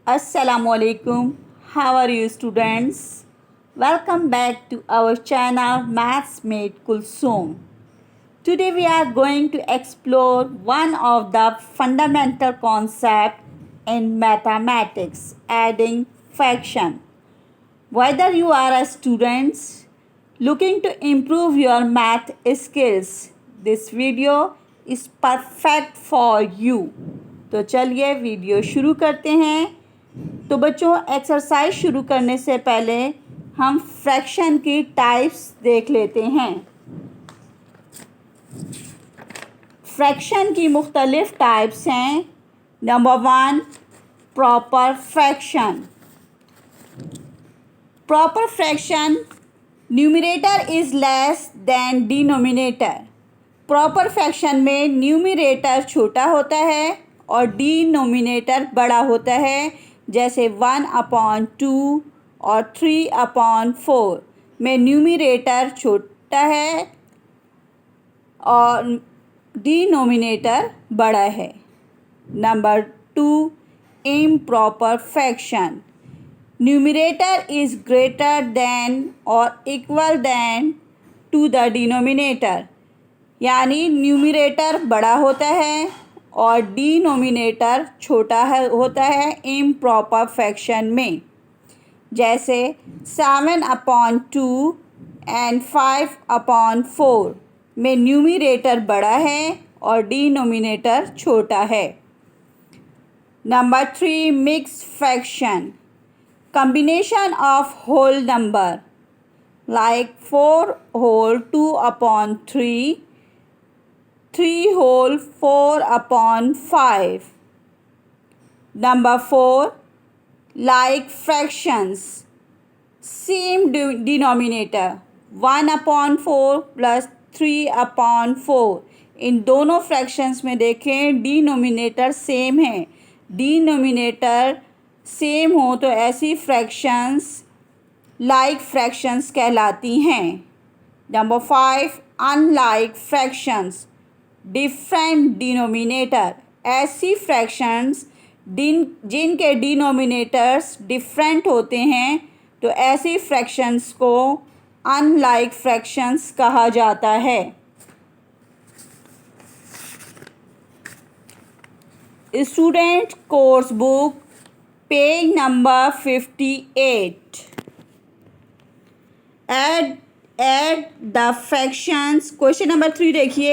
Assalamualaikum. How are you, students? Welcome back to our channel Maths Made Kulsum. Today we are going to explore one of the fundamental concepts in mathematics, adding fraction. Whether you are a student looking to improve your math skills, this video is perfect for you. तो चलिए video शुरू करते हैं। तो बच्चों, exercise शुरू करने से पहले हम फ्रैक्शन की टाइप्स देख लेते हैं। फ्रैक्शन की मुख्तलिफ टाइप्स हैं। Number 1, proper fraction. Proper fraction, numerator is less than denominator. Proper fraction में न्यूमरेटर छोटा होता है और डिनोमिनेटर बड़ा होता है, जैसे 1/2 और 3/4 में न्यूमरेटर छोटा है और डिनोमिनेटर बड़ा है। Number 2, improper fraction. Numerator is greater than और equal than to the denominator, यानी न्यूमरेटर बड़ा होता है और डिनोमिनेटर छोटा होता है इम्प्रॉपर फ्रैक्शन में, जैसे 7/2 एंड 5/4 में न्यूमरेटर बड़ा है और डिनोमिनेटर छोटा है। Number 3, mix fraction. Combination of whole number like 4 whole 2/3, 3 whole 4/5. Number 4, like fractions, same denominator 1/4 plus 3/4। इन दोनों फ्रैक्शंस में देखें डिनोमिनेटर सेम है। डिनोमिनेटर सेम हो तो ऐसी फ्रैक्शंस लाइक फ्रैक्शंस कहलाती हैं। Number 5, unlike fractions, different denominator. ऐसी फ्रैक्शंस जिनके डिनोमिनेटर्स डिफरेंट होते हैं तो ऐसी फ्रैक्शंस को अनलाइक फ्रैक्शंस कहा जाता है। Student course book, page number 58। Add the fractions. Question number 3 देखिए।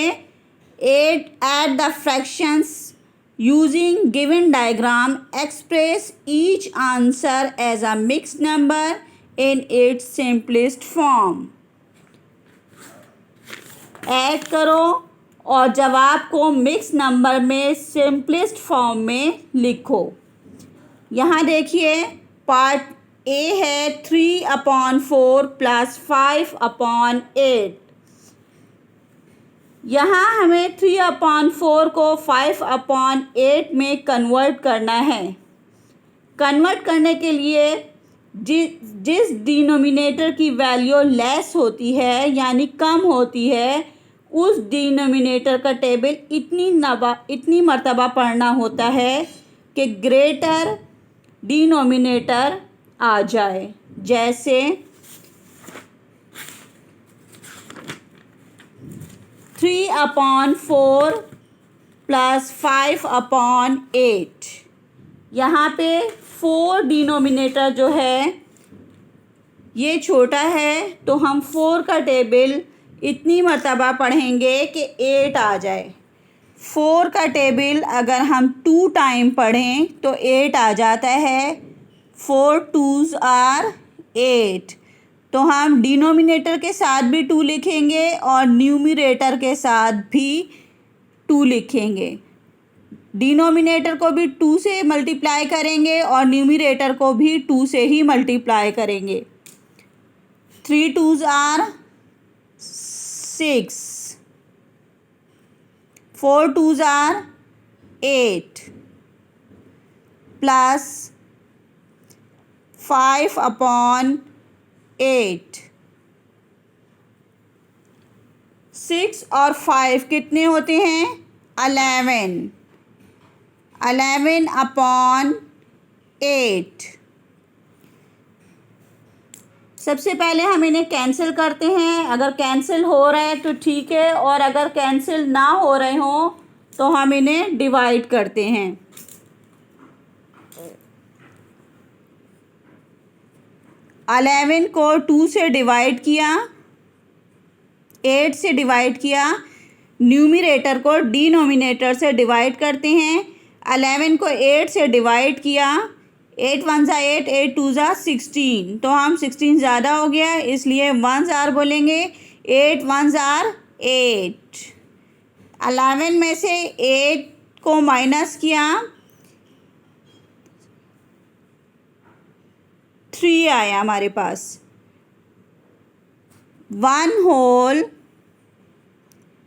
Add the fractions using given diagram, express each answer as a mixed number in its simplest form. Add करो और जवाब को mix number में simplest form में लिखो। यहाँ देखिए, पार्ट ए है 3/4 प्लस 5/8। यहाँ हमें 3/4 को 5/8 में कन्वर्ट करना है। कन्वर्ट करने के लिए जिस डिनोमिनेटर की वैल्यू लेस होती है यानी कम होती है, उस डिनोमिनेटर का टेबल इतनी मर्तबा पढ़ना होता है कि ग्रेटर डिनोमिनेटर आ जाए, जैसे 3/4 प्लस 5/8। यहाँ पे 4 डिनोमिनेटर जो है ये छोटा है तो हम 4 का टेबल इतनी मर्तबा पढ़ेंगे कि 8 आ जाए। 4 का टेबल अगर हम 2 टाइम पढ़ें तो 8 आ जाता है। 4 2s are 8। तो हम डिनोमिनेटर के साथ भी 2 लिखेंगे और न्यूमरेटर के साथ भी 2 लिखेंगे। डिनोमिनेटर को भी 2 से मल्टीप्लाई करेंगे और न्यूमरेटर को भी 2 से ही मल्टीप्लाई करेंगे। 3 2s are 6, 4 2s are 8 plus 5/8। 6 और 5 कितने होते हैं? 11। 11/8 8। सबसे पहले हम इन्हें कैंसिल करते हैं। अगर कैंसिल हो रहा है तो ठीक है, और अगर कैंसिल ना हो रहे हो तो हम इन्हें डिवाइड करते हैं। 11 को 2 से डिवाइड किया, 8 से डिवाइड किया। न्यूमरेटर को डिनोमिनेटर से डिवाइड करते हैं। 11 को 8 से डिवाइड किया, 8 1 ज़ा 8, 8 2 ज़ा 16, तो हम 16 ज़्यादा हो गया इसलिए 1 ज़ार बोलेंगे। 8 1 ज़ार 8। 11 में से 8 को माइनस किया, 3 आया हमारे पास। 1 होल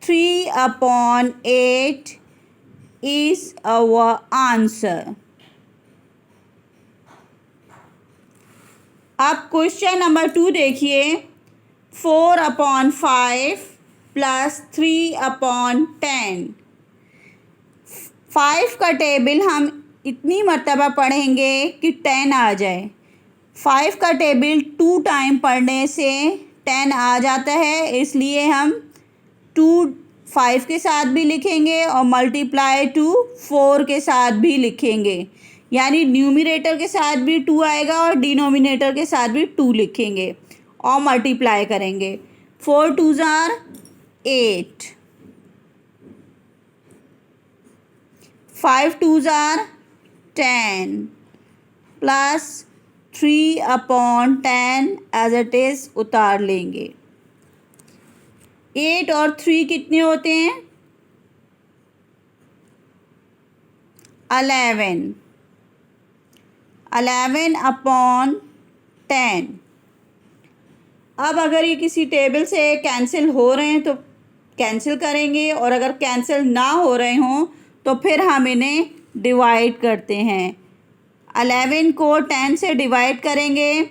3/8 is our answer। अब क्वेश्चन नंबर 2 देखिए। 4/5 प्लस 3/10। 5 का टेबल हम इतनी मर्तबा पढ़ेंगे कि 10 आ जाए। 5 का टेबल 2 टाइम पढ़ने से 10 आ जाता है, इसलिए हम 2 5 के साथ भी लिखेंगे और मल्टीप्लाई 2 4 के साथ भी लिखेंगे। यानी न्यूमरेटर के साथ भी 2 आएगा और डिनोमिनेटर के साथ भी 2 लिखेंगे और मल्टीप्लाई करेंगे। 4 2 ज़ार 8, 5 2 ज़ार 10 प्लस 3/10 एज इट इज़ उतार लेंगे। 8 और 3 कितने होते हैं? 11। 11/10। अब अगर ये किसी टेबल से कैंसिल हो रहे हैं तो कैंसिल करेंगे, और अगर कैंसिल ना हो रहे हों तो फिर हम इन्हें डिवाइड करते हैं। 11 को 10 से डिवाइड करेंगे,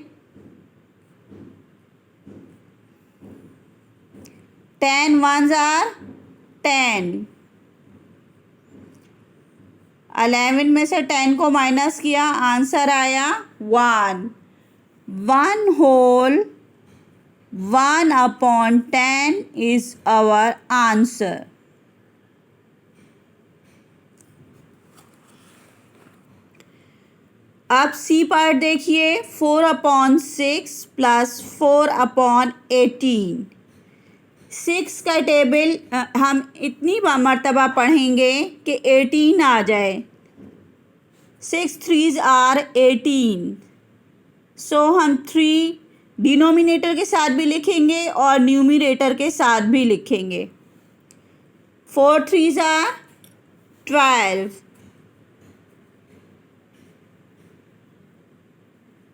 10 1 ज़ार 10। 11 में से 10 को माइनस किया, आंसर आया 1। 1 होल 1/10 is our answer। अब सी पार्ट देखिए। 4/6 प्लस 4/18। 6 का टेबल हम इतनी मर्तबा पढ़ेंगे कि 18 आ जाए। 6 3s आर 18, सो हम 3 डिनोमिनेटर के साथ भी लिखेंगे और न्यूमरेटर के साथ भी लिखेंगे। 4 3s are 12,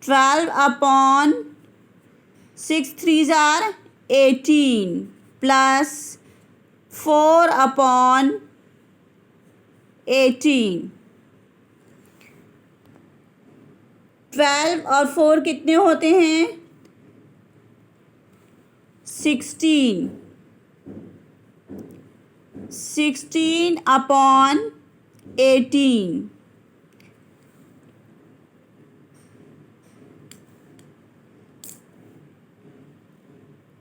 12/6 3s are 18 plus 4/18। 12 और 4 कितने होते हैं? 16। 16/18।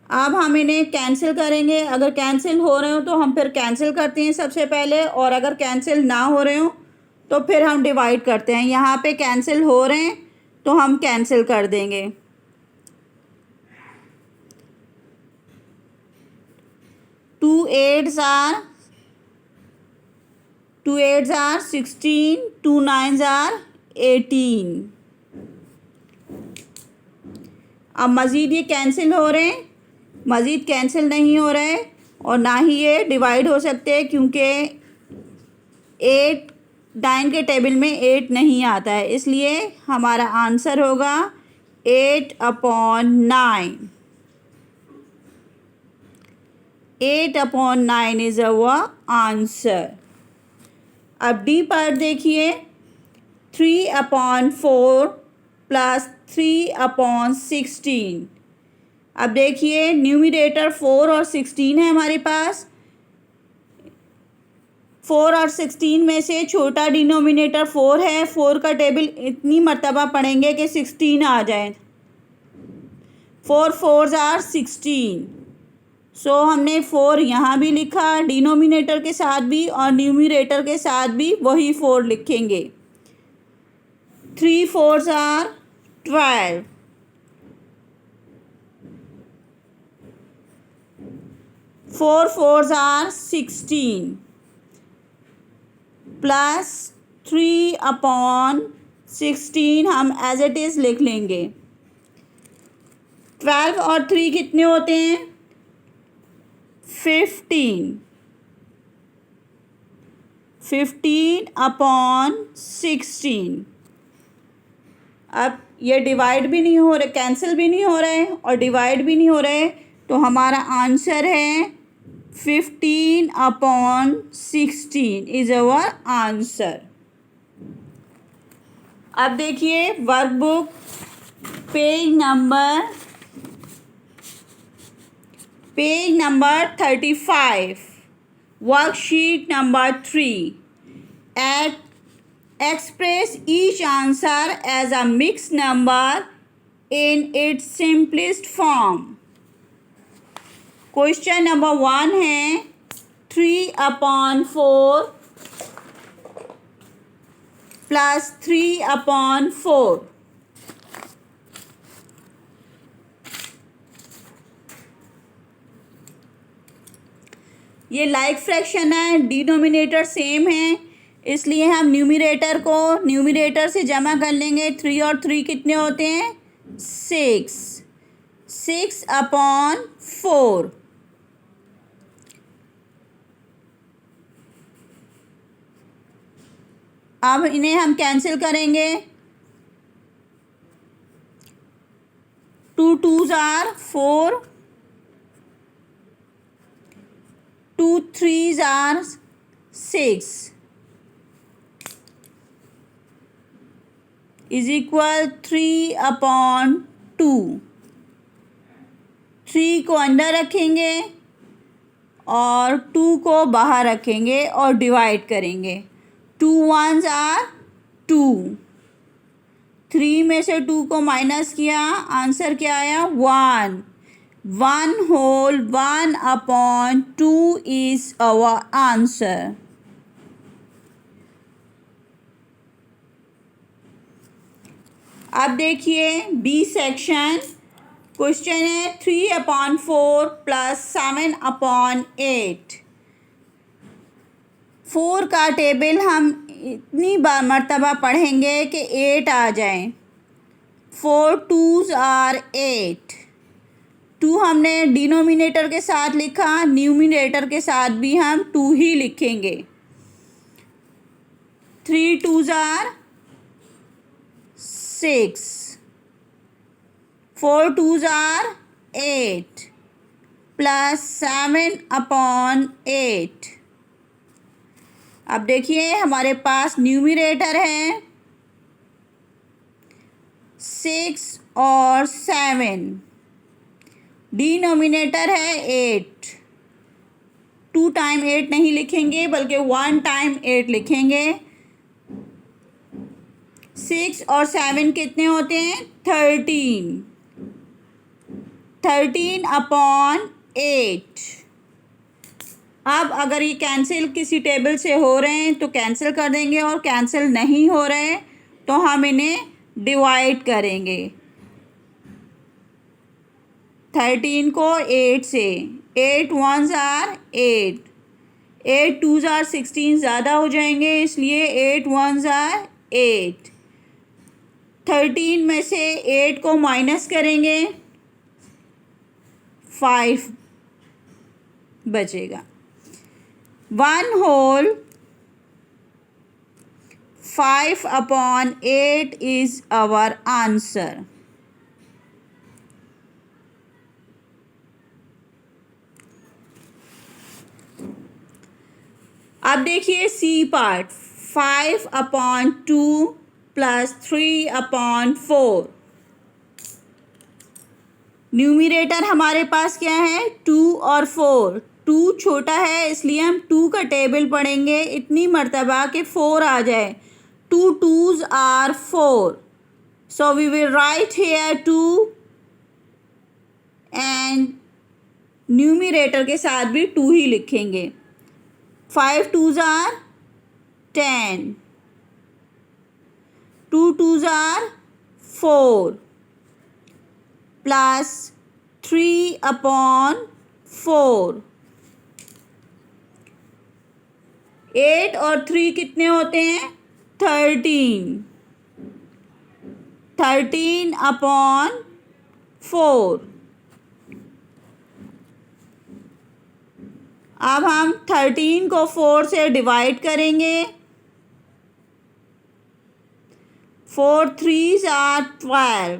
अब हम इन्हें कैंसिल करेंगे। अगर कैंसिल हो रहे हो तो हम फिर कैंसिल करते हैं सबसे पहले, और अगर कैंसिल ना हो रहे हो तो फिर हम डिवाइड करते हैं। यहाँ पे कैंसिल हो रहे हैं तो हम कैंसिल कर देंगे। 2 8s आर 16, 2 9s आर 18। अब मज़ीद ये कैंसिल हो रहे हैं, मज़ीद कैंसिल नहीं हो रहे हैं, और ना ही ये डिवाइड हो सकते हैं क्योंकि 8 9 के टेबल में 8 नहीं आता है, इसलिए हमारा आंसर होगा 8/9। 8/9 इज़ अवर आंसर। अब डी पार्ट देखिए। 3/4 प्लस 3/16। अब देखिए न्यूमरेटर 4 और 16 है हमारे पास। 4 और 16 में से छोटा डिनोमिनेटर 4 है। 4 का टेबल इतनी मर्तबा पढ़ेंगे कि 16 आ जाए। 4 4s आर 16। सो हमने 4 यहाँ भी लिखा, डिनोमिनेटर के साथ भी और न्यूमरेटर के साथ भी वही 4 लिखेंगे। 3 4s are 12। 4 4s are 16 plus 3 upon 16 हम एज इट इज़ लिख लेंगे। 12 और 3 कितने होते हैं? 15। 15 अपॉन 16। अब ये डिवाइड भी नहीं हो रहे, कैंसिल भी नहीं हो रहे और डिवाइड भी नहीं हो रहे, तो हमारा आंसर है 15 अपॉन 16 इज अवर आंसर। अब देखिए workbook page number 35, worksheet number 3। Express each answer as a mixed number in its simplest form. Question number 1 है 3/4 प्लस 3/4। ये लाइक फ्रैक्शन है, डिनोमिनेटर सेम है, इसलिए हम न्यूमरेटर को न्यूमरेटर से जमा कर लेंगे। 3 और 3 कितने होते हैं? 6। 6/4। अब इन्हें हम कैंसिल करेंगे। 2 2s are 4, 2 3s are 6 is equal 3/2। 3 को अंदर रखेंगे और 2 को बाहर रखेंगे और डिवाइड करेंगे। 2 1s आर 2। 3 में से 2 को माइनस किया, आंसर क्या आया? 1। 1 होल 1/2 इज आवर आंसर। अब देखिए बी सेक्शन। क्वेश्चन है 3/4 प्लस 7/8। 4 का टेबल हम इतनी बार मर्तबा पढ़ेंगे कि 8 आ जाए। 4 2s आर 8। 2 हमने डिनोमिनेटर के साथ लिखा, न्यूमरेटर के साथ भी हम 2 ही लिखेंगे। 3 2s are 6। 4 2s are 8 plus 7/8। अब देखिए हमारे पास न्यूमरेटर है 6 और 7, डिनोमिनेटर है 8। 2 टाइम 8 नहीं लिखेंगे बल्कि 1 टाइम 8 लिखेंगे। 6 और 7 कितने होते हैं? 13। 13/8। अब अगर ये कैंसिल किसी टेबल से हो रहे हैं तो कैंसिल कर देंगे, और कैंसिल नहीं हो रहे तो हम इन्हें डिवाइड करेंगे। 13 को 8 से, 8 1s आर 8, 8 2s आर 16 ज़्यादा हो जाएंगे, इसलिए 8 1s आर 8। 13 में से 8 को माइनस करेंगे, 5 बचेगा। 1 होल 5/8 इज आवर आंसर। अब देखिए सी पार्ट। 5/2 प्लस 3/4। न्यूमरेटर हमारे पास क्या है? 2 और 4। टू छोटा है इसलिए हम टू का टेबल पढ़ेंगे इतनी मर्तबा कि 4 आ जाए. 2 2s are 4. So we will write here 2 and numerator के साथ भी 2 ही लिखेंगे. 5 2s are 10. 2 2s are 4 plus 3 upon 4. 8 और 3 कितने होते हैं? 13. 13 upon 4. अब हम 13 को 4 से डिवाइड करेंगे. 4 3s are 12.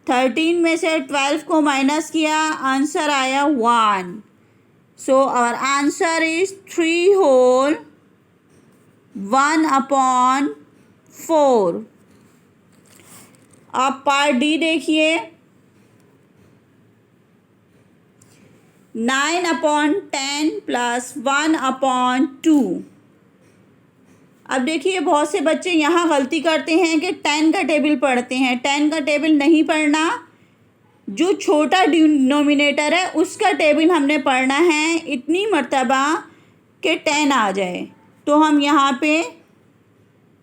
13 में से 12 को माइनस किया, आंसर आया 1. So our answer is 3 whole 1 upon 4. आप पार्ट डी देखिए. 9 अपॉन 10 प्लस 1 अपॉन 2. अब देखिए बहुत से बच्चे यहाँ गलती करते हैं कि 10 का टेबल पढ़ते हैं. 10 का टेबल नहीं पढ़ना, जो छोटा डिनोमिनेटर है उसका टेबल हमने पढ़ना है इतनी मर्तबा कि 10 आ जाए. तो हम यहाँ पे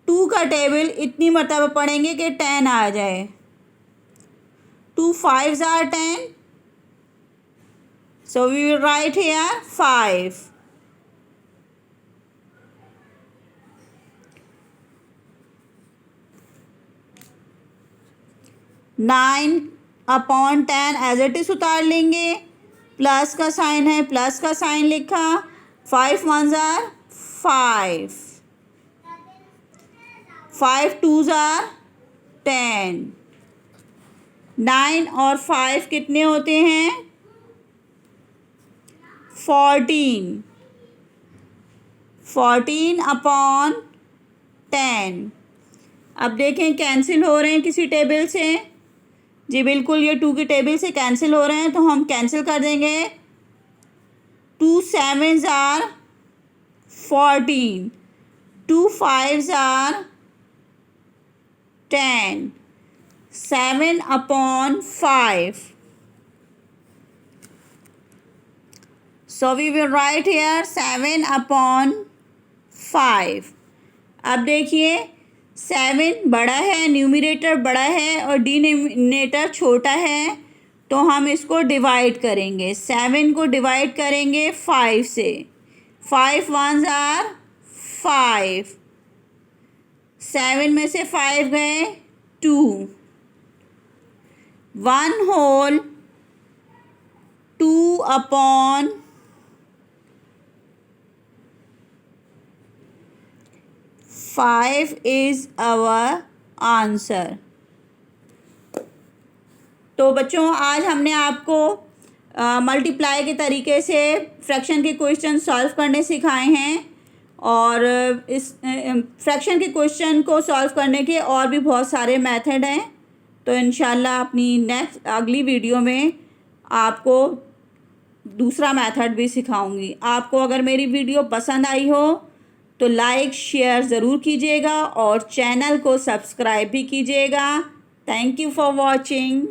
2 का टेबल इतनी मर्तबा पढ़ेंगे कि 10 आ जाए. 2 5s are 10. So we will write here 5. 9 upon 10 as it is उतार लेंगे. प्लस का साइन है, प्लस का साइन लिखा. 5 1s are 5. 5 2s are 10. 9 और 5 कितने होते हैं? 14. 14 अपॉन 10. अब देखें कैंसिल हो रहे हैं किसी टेबल से. जी बिल्कुल, ये 2 के टेबल से कैंसिल हो रहे हैं तो हम कैंसिल कर देंगे. 2 7s are 14. 2 5s are 10. 7 upon 5. So we will write here 7 upon 5. अब देखिए 7 बड़ा है, न्यूमरेटर बड़ा है और डिनोमिनेटर छोटा है, तो हम इसको डिवाइड करेंगे. 7 को डिवाइड करेंगे 5 से. 5 1s are 5. 7 में से 5 गए 2. 1 whole 2 upon 5 is our answer. तो बच्चों आज हमने आपको मल्टीप्लाई के तरीके से फ्रैक्शन के क्वेश्चन सॉल्व करने सिखाए हैं, और इस फ्रैक्शन के क्वेश्चन को सॉल्व करने के और भी बहुत सारे मेथड हैं. तो इंशाल्लाह अपनी नेक्स्ट अगली वीडियो में आपको दूसरा मेथड भी सिखाऊंगी. आपको अगर मेरी वीडियो पसंद आई हो तो लाइक शेयर ज़रूर कीजिएगा और चैनल को सब्सक्राइब भी कीजिएगा. Thank you for watching.